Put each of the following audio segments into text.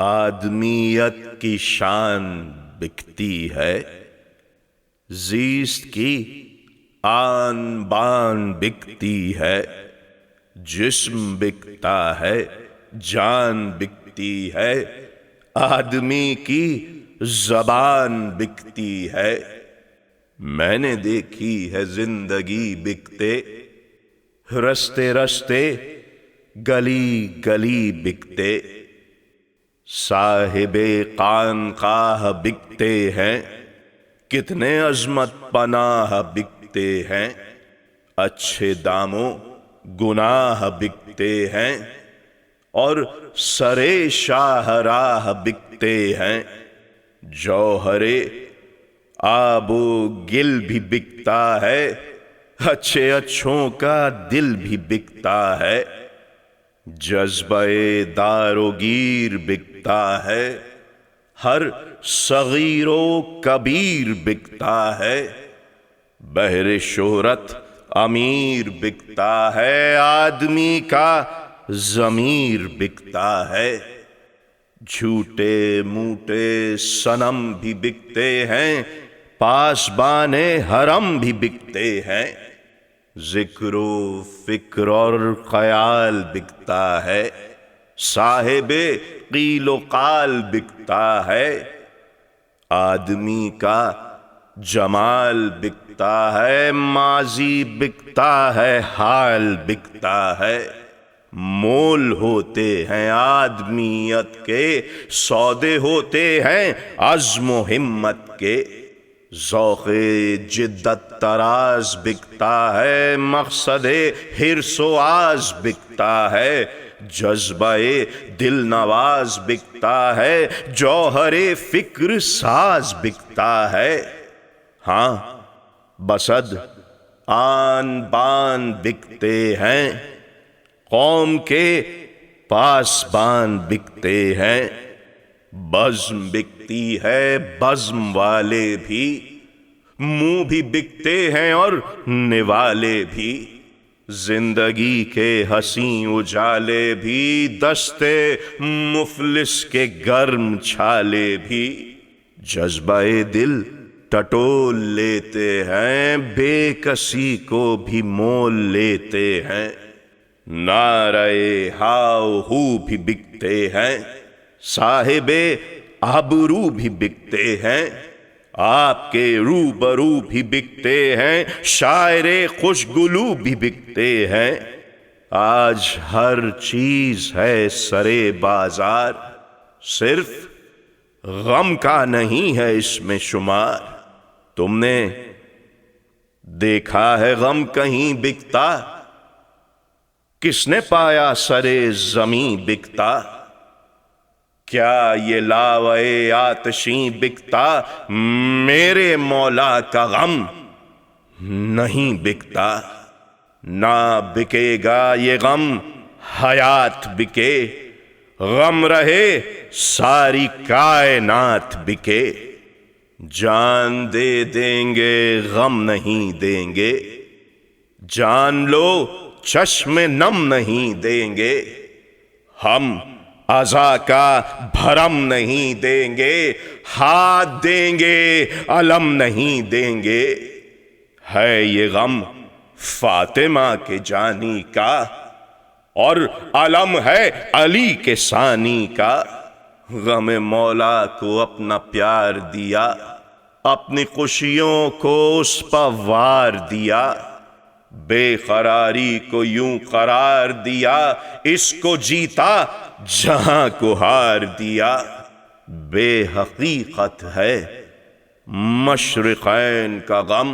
آدمیت کی شان بکتی ہے، زیست کی آن بان بکتی ہے، جسم بکتا ہے، جان بکتی ہے، آدمی کی زبان بکتی ہے۔ میں نے دیکھی ہے زندگی بکتے، رستے رستے گلی گلی بکتے، صاحب خانقاہ بکتے ہیں، کتنے عظمت پناہ بکتے ہیں، اچھے داموں گناہ بکتے ہیں، اور سرے شاہراہ بکتے ہیں۔ جوہر آب و گل بھی بکتا ہے، اچھے اچھوں کا دل بھی بکتا ہے، جذبہ دار و گیر بکتا ہے، ہر صغیر و کبیر بکتا ہے، بہر شہرت امیر بکتا ہے، آدمی کا ضمیر بکتا ہے۔ جھوٹے موٹے صنم بھی بکتے ہیں، پاسبان حرم بھی بکتے ہیں، ذکر و فکر اور خیال بکتا ہے، صاحب قیل و قال بکتا ہے، آدمی کا جمال بکتا ہے، ماضی بکتا ہے، حال بکتا ہے، مول ہوتے ہیں آدمیت کے، سودے ہوتے ہیں عزم و ہمت کے، ذوق جدت تراز بکتا ہے، مقصد حرص و آز بکتا ہے، جذبہ دل نواز بکتا ہے، جوہر فکر ساز بکتا ہے۔ ہاں بسد آن بان بکتے ہیں، قوم کے پاسبان بکتے ہیں، بزم بکتی ہے، بزم والے بھی، منہ بھی بکتے ہیں اور نوالے بھی، زندگی کے حسین اجالے بھی، دستے مفلس کے گرم چھالے بھی، جذبہ دل ٹٹول لیتے ہیں، بے کسی کو بھی مول لیتے ہیں، نعرہ ہاؤ ہو بھی بکتے ہیں، صاحب آبرو بھی بکتے ہیں، آپ کے روبرو بھی بکتے ہیں، شاعر خوشگلو بھی بکتے ہیں، آج ہر چیز ہے سرے بازار، صرف غم کا نہیں ہے اس میں شمار۔ تم نے دیکھا ہے غم کہیں بکتا؟ کس نے پایا سرے زمیں بکتا؟ کیا یہ لاوے آتشیں بکتا؟ میرے مولا کا غم نہیں بکتا، نہ بکے گا یہ غم حیات بکے، غم رہے ساری کائنات بکے، جان دے دیں گے غم نہیں دیں گے، جان لو چشم نم نہیں دیں گے، ہم عزا کا بھرم نہیں دیں گے، ہاتھ دیں گے علم نہیں دیں گے، ہے یہ غم فاطمہ کے جانی کا، اور علم ہے علی کے ثانی کا، غم مولا کو اپنا پیار دیا، اپنی خوشیوں کو اس پہ وار دیا، بے قراری کو یوں قرار دیا، اس کو جیتا جہاں کو ہار دیا، بے حقیقت ہے مشرقین کا غم،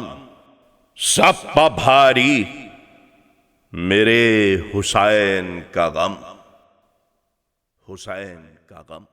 سب پہ بھاری میرے حسین کا غم، حسین کا غم۔